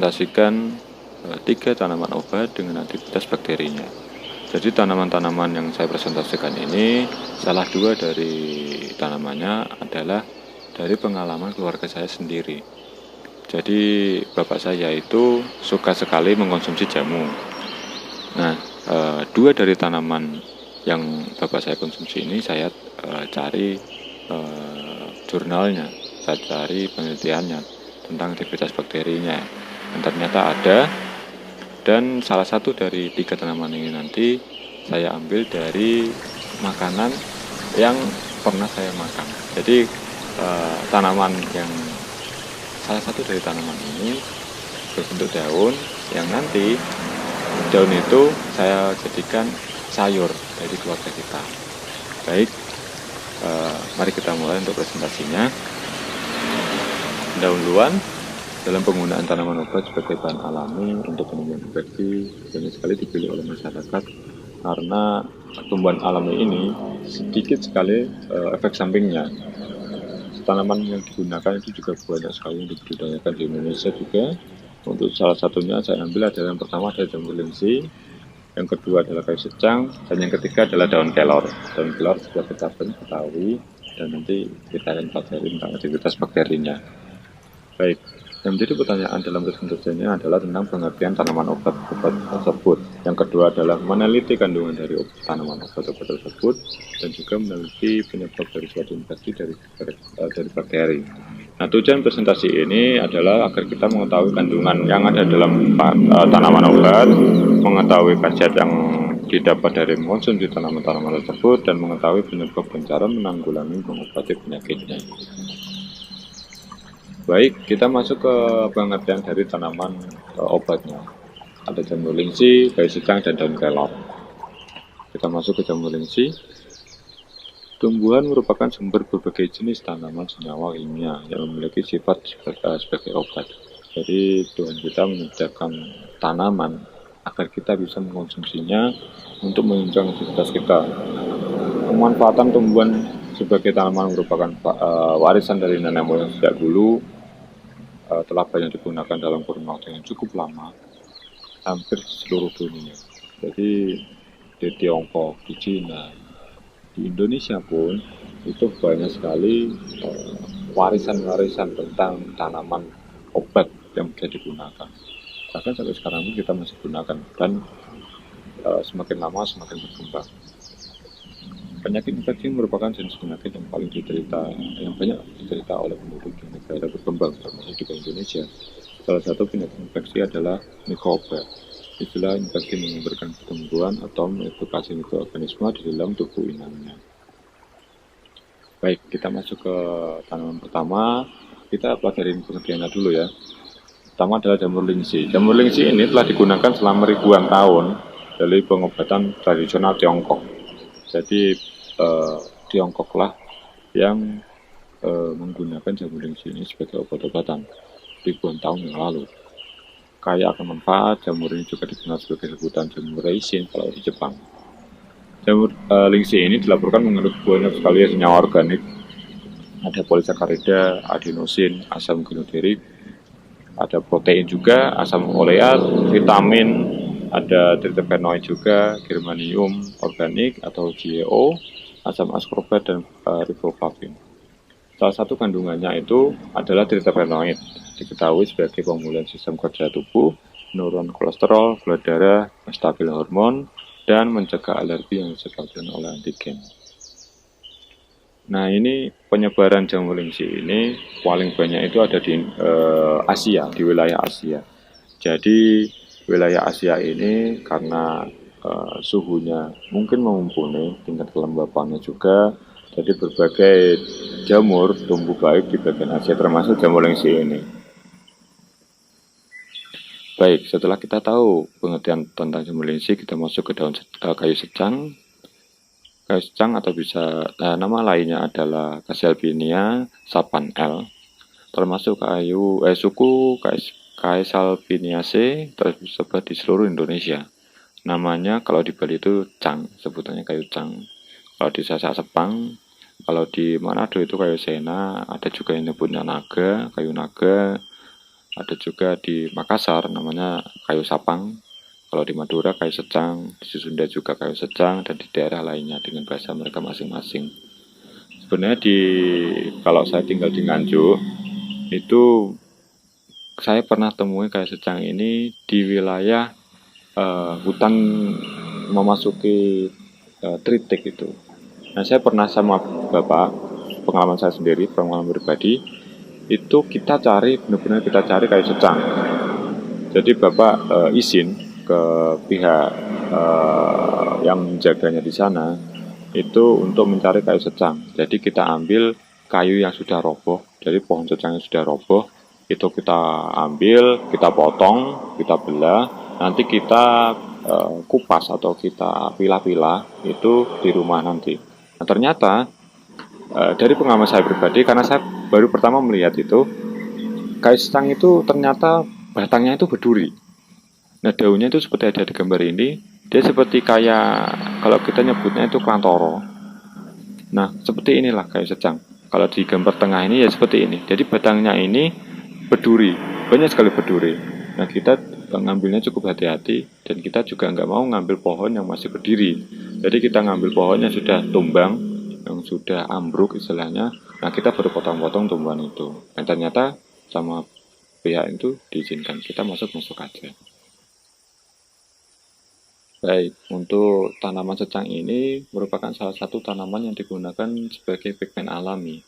presentasikan 3 tanaman obat dengan aktivitas bakterinya. Jadi tanaman-tanaman yang saya presentasikan ini, salah 2 dari tanamannya adalah dari pengalaman keluarga saya sendiri. Jadi bapak saya itu suka sekali mengkonsumsi jamu. Nah, 2 dari tanaman yang bapak saya konsumsi ini saya cari jurnalnya, saya cari penelitiannya tentang aktivitas bakterinya. Dan ternyata ada, dan salah satu dari 3 tanaman ini nanti saya ambil dari makanan yang pernah saya makan. Jadi tanaman yang salah satu dari tanaman ini berbentuk daun yang nanti daun itu saya jadikan sayur dari keluarga kita. Baik, mari kita mulai untuk presentasinya. Pendahuluan dalam penggunaan tanaman obat sebagai bahan alami untuk penyembuhan infeksi banyak sekali dipilih oleh masyarakat karena tumbuhan alami ini sedikit sekali efek sampingnya. Tanaman yang digunakan itu juga banyak sekali yang dibudidayakan di Indonesia juga. Untuk salah satunya saya ambil adalah yang pertama adalah jamur lingsi, yang kedua adalah kayu secang, dan yang ketiga adalah daun kelor. Daun kelor sudah kita ketahui dan nanti kita akan pelajari tentang aktivitas bakterinya. Baik, yang menjadi pertanyaan dalam presentasinya adalah tentang pengertian tanaman obat-obat tersebut. Yang kedua adalah meneliti kandungan dari tanaman obat-obat tersebut dan juga meneliti penyebab dari suatu infeksi dari bakteri. Nah, tujuan presentasi ini adalah agar kita mengetahui kandungan yang ada dalam tanaman obat, mengetahui khasiat yang didapat dari mengonsumsi tanaman-tanaman tersebut, dan mengetahui penyebab dan cara menanggulangi mengobati penyakitnya. Baik, kita masuk ke pengertian dari tanaman obatnya. Ada jamur lingsi, kayu secang, dan daun kelor. Kita masuk ke jamur lingsi. Tumbuhan merupakan sumber berbagai jenis tanaman senyawa kimia yang memiliki sifat sebagai obat. Jadi Tuhan kita menyediakan tanaman agar kita bisa mengkonsumsinya untuk menunjang aktivitas kita. Pemanfaatan tumbuhan sebagai tanaman merupakan warisan dari nenek moyang sejak dulu. Telah banyak digunakan dalam kurun waktu yang cukup lama, hampir di seluruh dunia. Jadi di Tiongkok, di Cina, di Indonesia pun itu banyak sekali warisan-warisan tentang tanaman obat yang bisa digunakan. Bahkan sampai sekarang pun kita masih gunakan dan semakin lama semakin berkembang. Penyakit infeksi merupakan jenis penyakit yang paling banyak diderita oleh penduduk di negara berkembang, termasuk juga Indonesia. Salah satu penyakit infeksi adalah mikroba. Istilah infeksi memberikan pertumbuhan atau mengedukasi mikroorganisme di dalam tubuh inangnya. Baik, kita masuk ke tanaman pertama. Kita pelajarin pengertiannya dulu ya. Pertama adalah jamur lingsi. Jamur lingsi ini telah digunakan selama ribuan tahun dari pengobatan tradisional Tiongkok. Jadi Tiongkoklah yang menggunakan jamur lingsi ini sebagai obat-obatan ribuan tahun yang lalu. Kaya akan manfaat, jamur ini juga dikenal sebagai sebutan jamur reisin kalau di Jepang. Jamur lingsi ini dilaporkan mengandung banyak sekali senyawa organik. Ada polisakarida, adenosin, asam gliserik, ada protein juga, asam oleat, vitamin, ada terpenoid juga, germanium organik atau GEO, asam ascorbat, dan riboflavin. Salah satu kandungannya itu adalah terpenoid, diketahui sebagai pemulihan sistem kerja tubuh, menurunkan kolesterol, gula darah, menstabil hormon, dan mencegah alergi yang disebabkan oleh antigen. Nah, ini penyebaran jamur lingsi ini paling banyak itu ada di Asia, di wilayah Asia. Jadi wilayah Asia ini karena suhunya mungkin mumpuni, tingkat kelembapannya juga, jadi berbagai jamur tumbuh baik di bagian Asia, termasuk jamur lingsi ini. Baik, setelah kita tahu pengertian tentang jamur lingsi, kita masuk ke daun kayu secang. Kayu secang atau bisa nama lainnya adalah Caesalpinia sapan L, termasuk suku Caesalpiniaceae tersebar di seluruh Indonesia. Namanya kalau di Bali itu cang, sebutannya kayu cang. Kalau di Sasak Sepang, kalau di Manado itu kayu sena, ada juga yang nyebutnya naga, kayu naga. ada juga di Makassar namanya kayu sapang, kalau di Madura kayu secang, di Sunda juga kayu secang, dan di daerah lainnya dengan bahasa mereka masing-masing. Sebenarnya kalau saya tinggal di Nganjuk itu saya pernah temui kayu secang ini di wilayah hutan memasuki tritik itu. Nah, saya pernah sama bapak, pengalaman saya sendiri, pengalaman pribadi, itu kita cari, benar-benar kita cari kayu secang. Jadi bapak izin ke pihak yang menjaganya di sana itu untuk mencari kayu secang. Jadi kita ambil kayu yang sudah roboh, dari pohon secang yang sudah roboh, itu kita ambil, kita potong, kita belah, nanti kita kupas atau kita pilah-pilah itu di rumah nanti. Nah, ternyata dari pengalaman saya pribadi, karena saya baru pertama melihat itu, kayu secang itu ternyata batangnya itu berduri. Nah, daunnya itu seperti ada di gambar ini, dia seperti kayak, kalau kita nyebutnya itu klantoro. Nah, seperti inilah kayu secang. Kalau di gambar tengah ini ya seperti ini. Jadi batangnya ini berduri, banyak sekali berduri. Nah, kita ngambilnya cukup hati-hati, dan kita juga nggak mau ngambil pohon yang masih berdiri. Jadi kita ngambil pohon yang sudah tumbang, yang sudah ambruk istilahnya. Nah, kita baru potong-potong tumbuhan itu. Dan ternyata sama pihak itu diizinkan, kita masuk aja. Baik, untuk tanaman secang ini merupakan salah satu tanaman yang digunakan sebagai pigmen alami.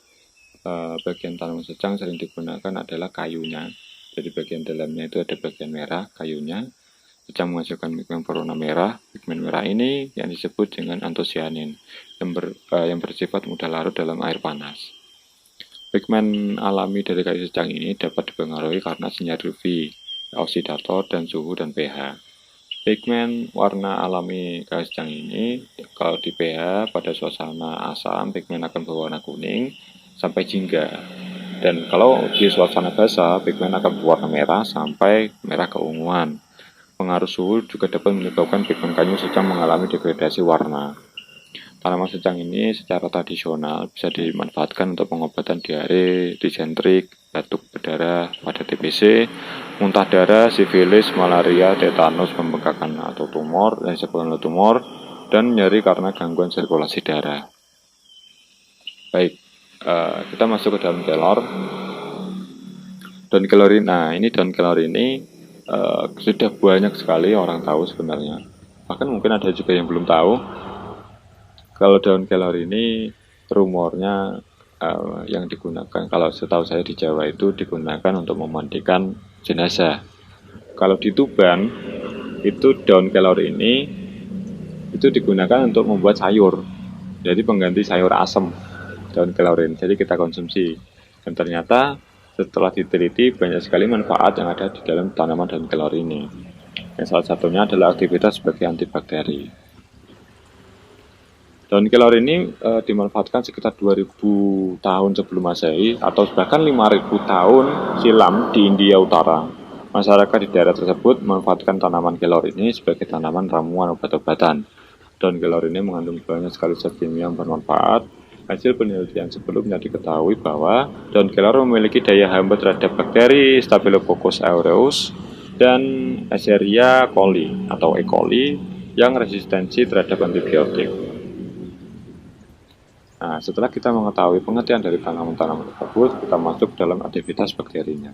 Bagian tanaman secang sering digunakan adalah kayunya. Jadi bagian dalamnya itu ada bagian merah, kayunya. Secang menghasilkan pigmen berwarna merah. Pigmen merah ini yang disebut dengan antosianin, yang bersifat mudah larut dalam air panas. Pigmen alami dari kayu secang ini dapat dipengaruhi karena sinar UV, oksidator, dan suhu dan pH. Pigmen warna alami kayu secang ini, kalau di pH pada suasana asam, pigmen akan berwarna kuning sampai jingga. Dan kalau di suasana basah, pigmen akan berwarna merah sampai merah keunguan. Pengaruh suhu juga dapat menyebabkan pigmen kayu secang mengalami degradasi warna. Tanaman secang ini secara tradisional bisa dimanfaatkan untuk pengobatan diare, disentrik, batuk berdarah pada TBC, muntah darah, sifilis, malaria, tetanus, pembengkakan atau tumor, tumor, dan nyeri karena gangguan sirkulasi darah. Baik, kita masuk ke daun kelor. Daun kelor ini, ini daun kelor ini sudah banyak sekali orang tahu sebenarnya. Bahkan mungkin ada juga yang belum tahu. Kalau daun kelor ini rumornya yang digunakan, kalau setahu saya di Jawa itu digunakan untuk memandikan jenazah. Kalau di Tuban itu daun kelor ini itu digunakan untuk membuat sayur. Jadi pengganti sayur asem daun kelor ini. Jadi kita konsumsi. Dan ternyata setelah diteliti banyak sekali manfaat yang ada di dalam tanaman daun kelor ini. Yang salah satunya adalah aktivitas sebagai antibakteri. Daun kelor ini dimanfaatkan sekitar 2000 tahun sebelum Masehi atau bahkan 5000 tahun silam di India Utara. Masyarakat di daerah tersebut memanfaatkan tanaman kelor ini sebagai tanaman ramuan obat-obatan. Daun kelor ini mengandung banyak sekali zat kimia yang bermanfaat. Hasil penelitian sebelumnya diketahui bahwa daun kelor memiliki daya hambat terhadap bakteri Staphylococcus aureus dan Escherichia coli atau E. coli yang resistensi terhadap antibiotik. Nah, setelah kita mengetahui pengertian dari tanaman-tanaman tersebut, kita masuk dalam aktivitas bakterinya.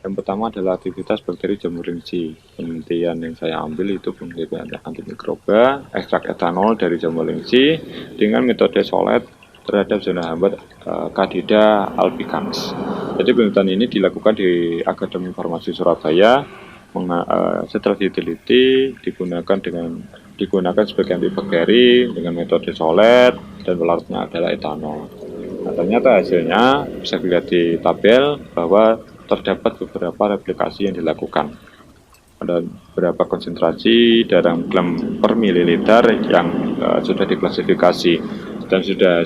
Yang pertama adalah aktivitas bakteri jamur lingsi. Penelitian yang saya ambil itu penelitian antimikroba, ekstrak etanol dari jamur lingsi dengan metode solet terhadap zona hambat Candida albicans. Jadi penelitian ini dilakukan di Akademi Farmasi Surabaya. Setelah diteliti, digunakan sebagai antibakteri dengan metode solet dan pelarutnya adalah etanol. Nah, ternyata hasilnya bisa dilihat di tabel bahwa terdapat beberapa replikasi yang dilakukan. Ada beberapa konsentrasi dalam gram per mililiter yang sudah diklasifikasi dan sudah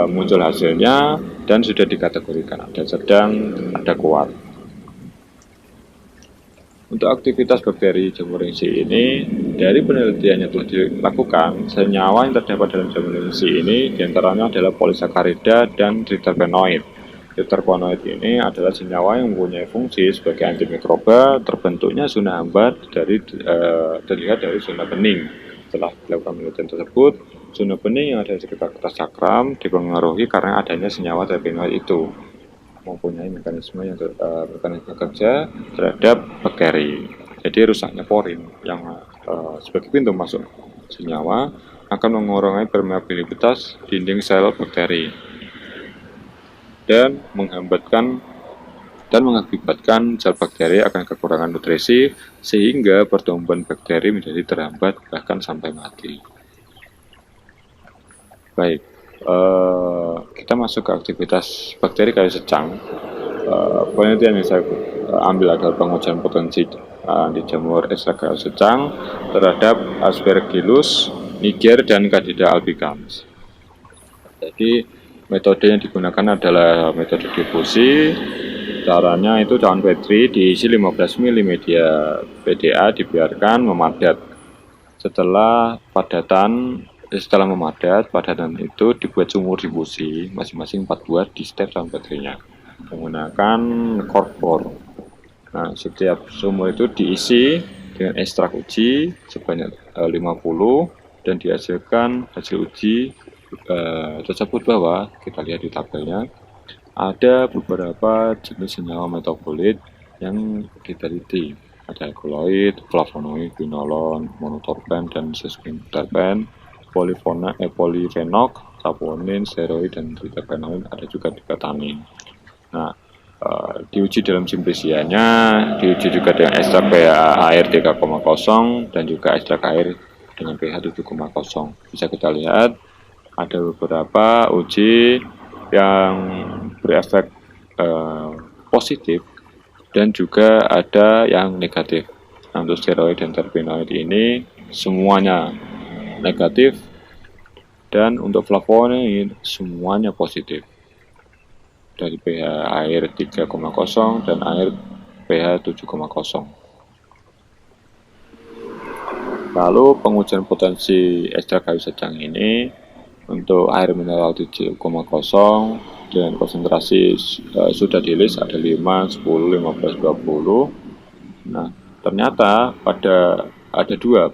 muncul hasilnya dan sudah dikategorikan ada sedang, ada kuat. Untuk aktivitas bakteri jamur lingsi ini, dari penelitian yang telah dilakukan, senyawa yang terdapat dalam jamur lingsi ini diantaranya adalah polisakarida dan triterpenoid. Tetragonoid ini adalah senyawa yang mempunyai fungsi sebagai antimikroba. Terbentuknya zona hambar terlihat dari zona bening. Setelah dilakukan penelitian tersebut, zona bening yang ada di sekitar kertas cakram dipengaruhi karena adanya senyawa terpenoid itu, mempunyai mekanisme kerja terhadap bakteri. Jadi rusaknya porin yang sebagai pintu masuk senyawa akan mengurangi permeabilitas dinding sel bakteri dan mengakibatkan sel bakteri akan kekurangan nutrisi sehingga pertumbuhan bakteri menjadi terhambat bahkan sampai mati. Baik, kita masuk ke aktivitas bakteri kayu secang. Penelitian yang saya ambil adalah pengujian potensi dijemur ekstrak kayu secang terhadap Aspergillus niger dan Candida albicans. Jadi metode yang digunakan adalah metode difusi. Caranya itu cawan Petri diisi 15 ml media PDA dibiarkan memadat. Setelah memadat, padatan itu dibuat sumur difusi masing-masing 4 buah di setiap cawan Petrinya menggunakan korpor. Nah, setiap sumur itu diisi dengan ekstrak uji sebanyak 50 dan dihasilkan hasil uji tersebut bahwa kita lihat di tabelnya ada beberapa jenis senyawa metabolit yang diteliti. Ada alkaloid, flavonoid, quinolone, monoterpen dan sesquiterpen, polifenol, saponin, steroid dan triterpenoid, ada juga dikatamin. Nah, diuji dalam simplisianya, diuji juga dengan ekstrak pH air 3,0 dan juga ekstrak air dengan pH 7,0. Bisa kita lihat ada beberapa uji yang berefek positif dan juga ada yang negatif. Untuk steroid dan terpenoid ini semuanya negatif dan untuk flavonoid semuanya positif. Dari pH air 3,0 dan air pH 7,0. Lalu pengujian potensi ekstrak kayu secang ini untuk air mineral 7,0 dengan konsentrasi sudah di-list ada 5, 10, 15, 20. Nah, ternyata ada dua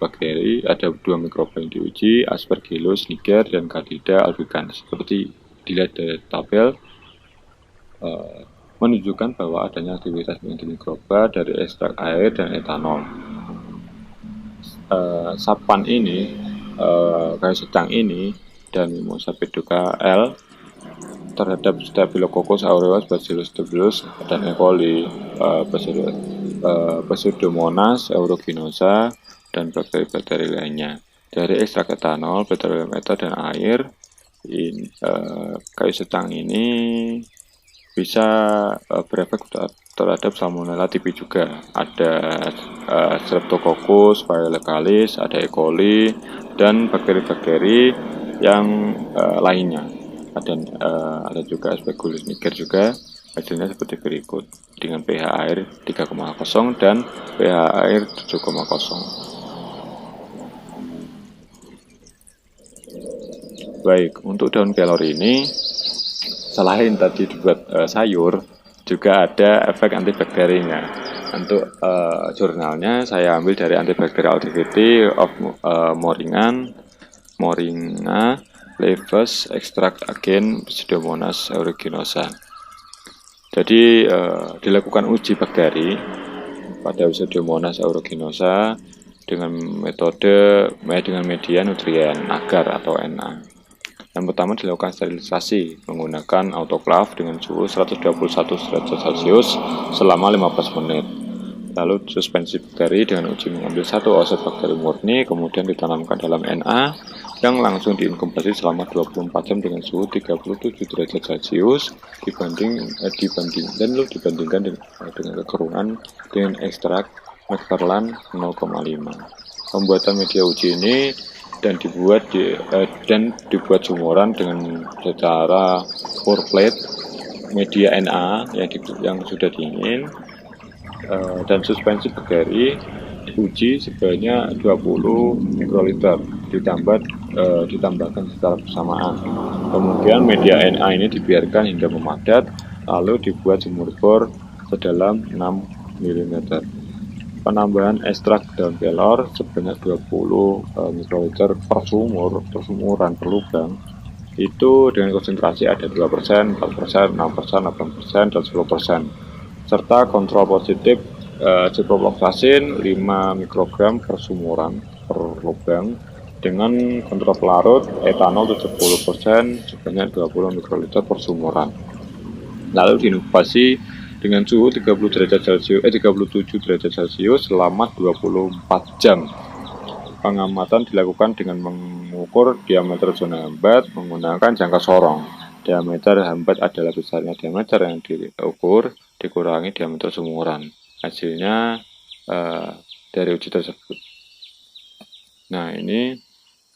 mikroba yang diuji, Aspergillus niger dan Candida albicans. Seperti dilihat dari tabel, menunjukkan bahwa adanya aktivitas antimikroba dari ekstrak air dan etanol. Sapan ini, kayu secang ini dan Mimosa peduca L terhadap Staphylococcus aureus, Bacillus thuringiensis dan E. coli, Pseudomonas aeruginosa dan bakteri-bakteri lainnya. Dari ekstrak etanol, petroleum ether dan air, kayu secang ini bisa berefek terhadap Salmonella typhi juga. Ada Streptococcus pyolegalis, ada E. coli dan bakteri-bakteri yang lainnya. Ada juga Aspergillus niger juga. Hasilnya seperti berikut dengan pH air 3,0 dan pH air 7,0. Baik, untuk daun kelor ini selain tadi dibuat sayur, juga ada efek antibakterinya. Untuk jurnalnya saya ambil dari Antibacterial Activity of Moringa leaves extract again Pseudomonas aeruginosa. Jadi dilakukan uji bakteri pada Pseudomonas aeruginosa dengan media nutrien agar atau Na. Yang pertama dilakukan sterilisasi menggunakan autoclave dengan suhu 121 derajat Celcius selama 15 menit. Lalu suspensi bakteri dengan uji mengambil satu oosit bakteri murni, kemudian ditanamkan dalam Na yang langsung diinkubasi selama 24 jam dengan suhu 37 derajat Celcius dibandingkan dengan kekeruhan dengan ekstrak Macfarlane 0,5. Pembuatan media uji ini dan dibuat sumuran dengan secara pour plate media Na yang sudah dingin, dan suspensi bakteri diuji sebanyak 20 mikroliter ditambahkan secara bersamaan. Kemudian media Na ini dibiarkan hingga memadat lalu dibuat jemur bor sedalam 6 mm. Penambahan ekstrak daun kelor sebanyak 20 mikroliter per sumuran per lubang itu dengan konsentrasi ada 2%, 4%, 6%, 8%, dan 10%, serta kontrol positif ciprofloxacin 5 mikrogram per sumuran per lubang dengan kontrol pelarut etanol 70% sebanyak 20 mikroliter per sumuran. Lalu diinfusasi dengan suhu 37 derajat Celcius selama 24 jam. Pengamatan dilakukan dengan mengukur diameter zona hambat menggunakan jangka sorong. Diameter hambat adalah besarnya diameter yang diukur dikurangi diameter sumuran. Hasilnya dari uji tersebut. Nah, ini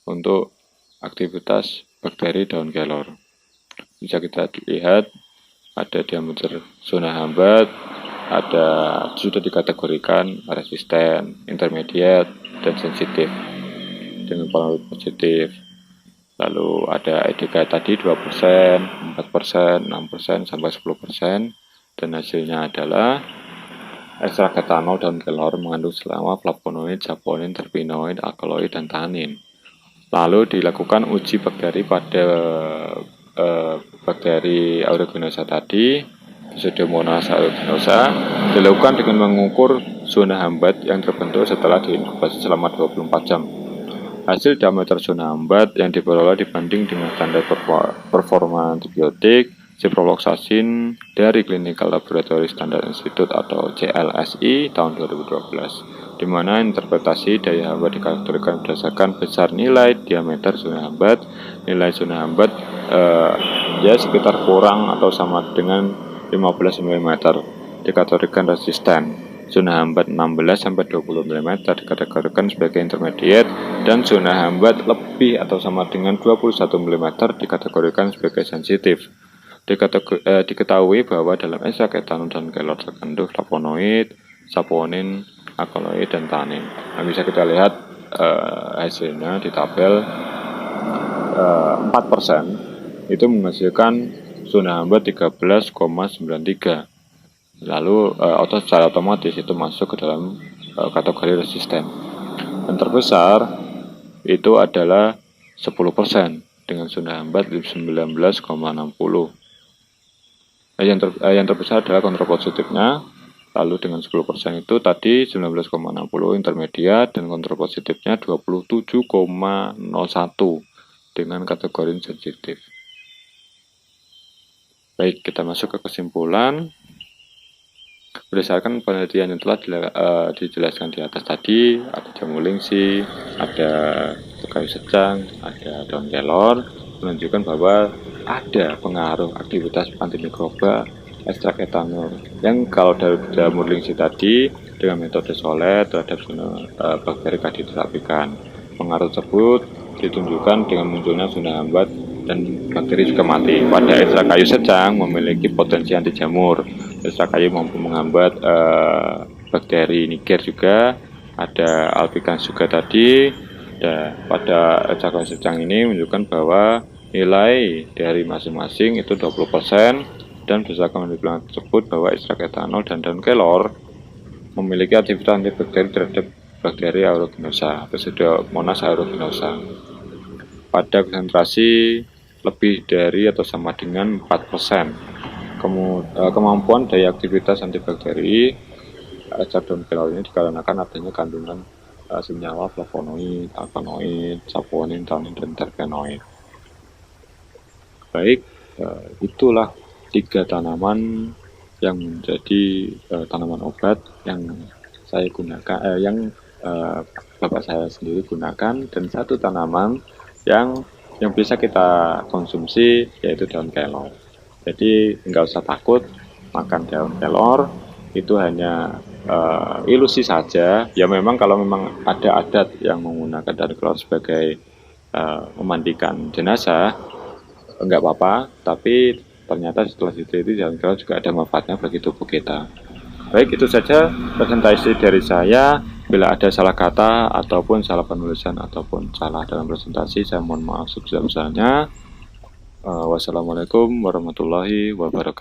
untuk aktivitas bakteri daun kelor. Bisa kita lihat ada diameter zona hambat, ada sudah dikategorikan resisten, intermediate, dan sensitif dengan pelarut positif. Lalu ada EDK tadi 2%, 4%, 6%, sampai 10%, dan hasilnya adalah ekstrak etanol daun kelor mengandung selama flavonoid, saponin, terpenoid, alkaloid, dan tanin. Lalu dilakukan uji bakteri pada bakteri aeruginosa tadi, Pseudomonas aeruginosa, dilakukan dengan mengukur zona hambat yang terbentuk setelah diinkubasi selama 24 jam. Hasil diameter zona hambat yang diperoleh dibanding dengan standar performa antibiotik ciprofloxacin dari Clinical Laboratory Standard Institute atau CLSI tahun 2012, di mana interpretasi daya hambat dikategorikan berdasarkan besar nilai diameter zona hambat. Nilai zona hambat ya sekitar kurang atau sama dengan 15 mm dikategorikan resisten. Zona hambat 16-20 mm dikategorikan sebagai intermediate, dan zona hambat lebih atau sama dengan 21 mm dikategorikan sebagai sensitif. Diketahui bahwa dalam ekstrak etanol dan kelor terkandung flavonoid, saponin, alkaloid, dan tanin. Nah, bisa kita lihat hasilnya di tabel 4% itu menghasilkan zona hambat 13,93. Lalu secara otomatis itu masuk ke dalam kategori resisten. Dan terbesar itu adalah 10% dengan zona hambat 19,60. Yang terbesar adalah kontrol positifnya. Lalu dengan 10% itu tadi 19,60 intermediat, dan kontrol positifnya 27,01 dengan kategori sensitif. Baik, kita masuk ke kesimpulan. Berdasarkan penelitian yang telah dijelaskan di atas tadi, ada jamu lingsi, ada kayu secang, ada daun kelor, menunjukkan bahwa ada pengaruh aktivitas antimikroba ekstrak etanol yang kalau dari jamur lingsi tadi dengan metode solet terhadap bakteri diterapikan. Pengaruh tersebut ditunjukkan dengan munculnya zona hambat dan bakteri juga mati. Pada ekstrak kayu secang memiliki potensi anti jamur. Ekstrak kayu mampu menghambat bakteri Niger juga, ada albicans juga tadi. Dan pada ekstrak kayu secang ini menunjukkan bahwa nilai dari masing-masing itu 20%, dan berdasarkan penelitian tersebut bahwa ekstrak etanol dan daun kelor memiliki aktivitas antibakteri terhadap bakteri aeruginosa, Pseudomonas aeruginosa pada konsentrasi lebih dari atau sama dengan 4%. Kemampuan daya aktivitas antibakteri ekstrak daun kelor ini dikarenakan adanya kandungan senyawa flavonoid, alkaloid, saponin, tanin, dan terpenoid. Baik, itulah 3 tanaman yang menjadi tanaman obat yang saya gunakan, yang bapak saya sendiri gunakan, dan 1 tanaman yang bisa kita konsumsi yaitu daun kelor. Jadi nggak usah takut makan daun kelor, itu hanya ilusi saja. Ya memang kalau memang ada adat yang menggunakan daun kelor sebagai memandikan jenazah, enggak apa-apa, tapi ternyata setelah diteliti daun kelor juga ada manfaatnya bagi tubuh kita. Baik, itu saja presentasi dari saya. Bila ada salah kata ataupun salah penulisan ataupun salah dalam presentasi, saya mohon maaf sebesar-besarnya. Wassalamualaikum warahmatullahi wabarakatuh.